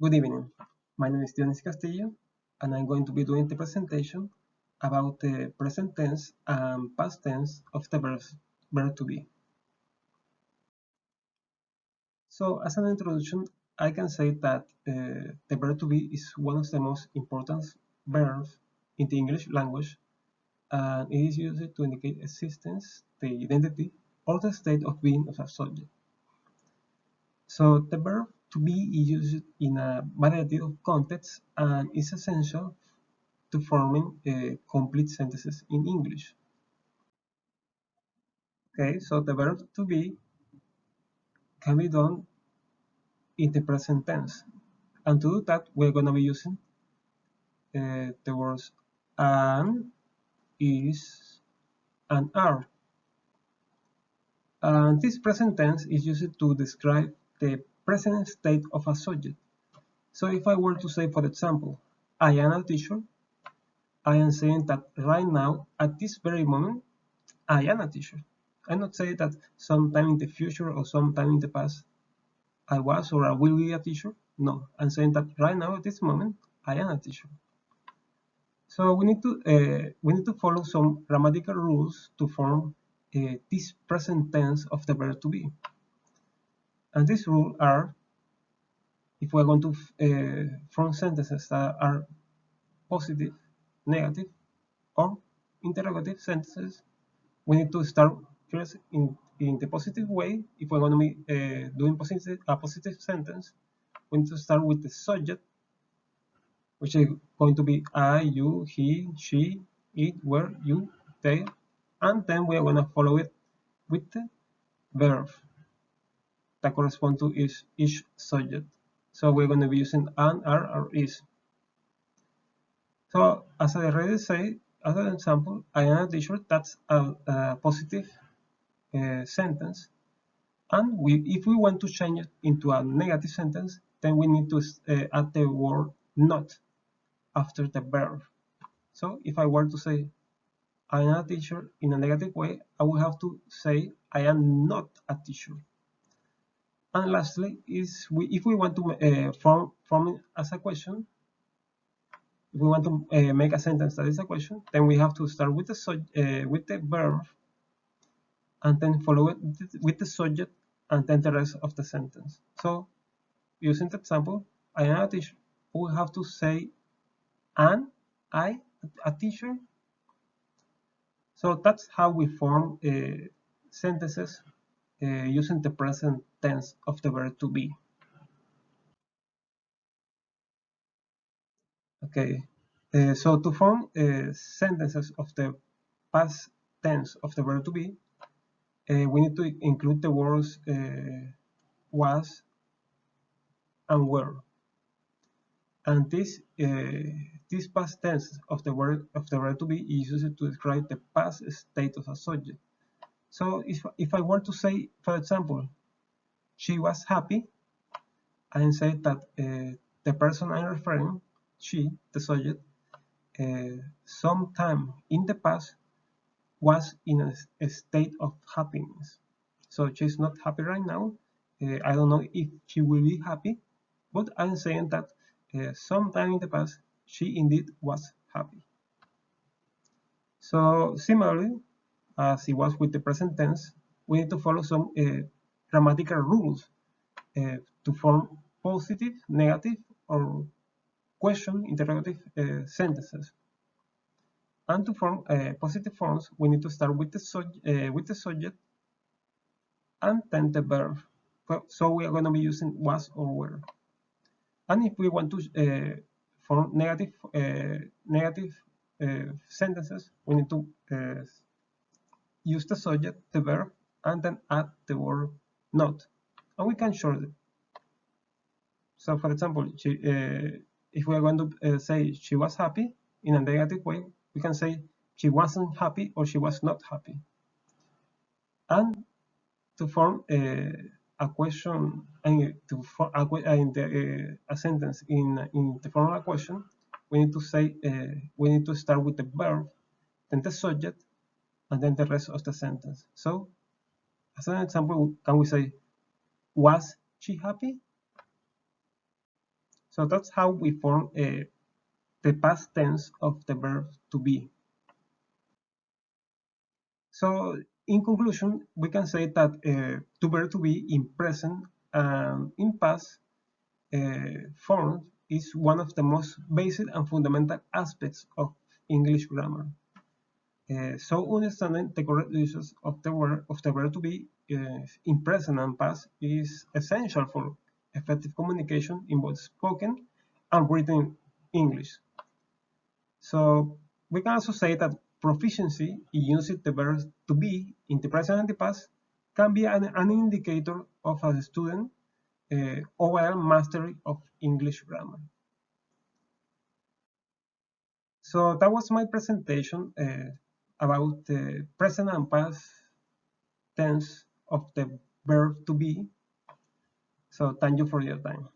Good evening. My name is Dionis Castillo, and I'm going to be doing the presentation about the present tense and past tense of the verb to be. So, as an introduction, I can say that the verb to be is one of the most important verbs in the English language, and it is used to indicate existence, the identity, or the state of being of a subject. So the verb to be is used in a variety of contexts and is essential to forming complete sentences in English. Okay, so the verb to be can be done in the present tense. And to do that, we're going to be using the words and, is, and are. And this present tense is used to describe the present state of a subject. So if I were to say, for example, I am a teacher, I am saying that right now, at this very moment, I am a teacher. I'm not saying that sometime in the future or sometime in the past I was or I will be a teacher. No, I'm saying that right now at this moment I am a teacher. So we need to follow some grammatical rules to form this present tense of the verb to be. And these rules are, if we're going to form sentences that are positive, negative, or interrogative sentences, we need to start first in the positive way. If we're going to be doing a positive sentence, we need to start with the subject, which is going to be I, you, he, she, it, where, you, they, and then we are going to follow it with the verb that corresponds to each subject. So we're going to be using an, are, or is. So as I already said, as an example, I am a teacher. That's a positive sentence. And if we want to change it into a negative sentence, then we need to add the word not after the verb. So if I were to say, I am a teacher in a negative way, I would have to say, I am not a teacher. And lastly, if we want to form it as a question, if we want to make a sentence that is a question, then we have to start with the verb and then follow it with the subject and then the rest of the sentence. So using the example, I am a teacher, we have to say, am I a teacher? So that's how we form sentences using the present tense of the verb to be. Okay, so to form sentences of the past tense of the verb to be, we need to include the words was and were. And this past tense of the verb to be is used to describe the past state of a subject. So if I were to say, for example, she was happy, I can say that the person I'm referring, she, the subject, sometime in the past was in a state of happiness. So she's not happy right now. I don't know if she will be happy, but I'm saying that sometime in the past she indeed was happy. So similarly, as it was with the present tense, we need to follow some grammatical rules to form positive, negative, or question interrogative sentences. And to form positive forms, we need to start with the subject and then the verb. So we are going to be using was or were. And if we want to form negative sentences, we need to use the subject, the verb, and then add the word not. And we can shorten it. So for example, if we are going to say she was happy in a negative way, we can say she wasn't happy or she was not happy. And to form a question and to form a sentence in the form of a question, we need to say we need to start with the verb, then the subject, and then the rest of the sentence. So, as an example, can we say, was she happy? So that's how we form the past tense of the verb to be. So in conclusion, we can say that to verb to be in present and in past forms is one of the most basic and fundamental aspects of English grammar. So understanding the correct uses of the verb to be in present and past is essential for effective communication in both spoken and written English. So we can also say that proficiency in using the verbs to be in the present and the past can be an indicator of a student overall mastery of English grammar. So that was my presentation about the present and past tense of the verb to be. So thank you for your time.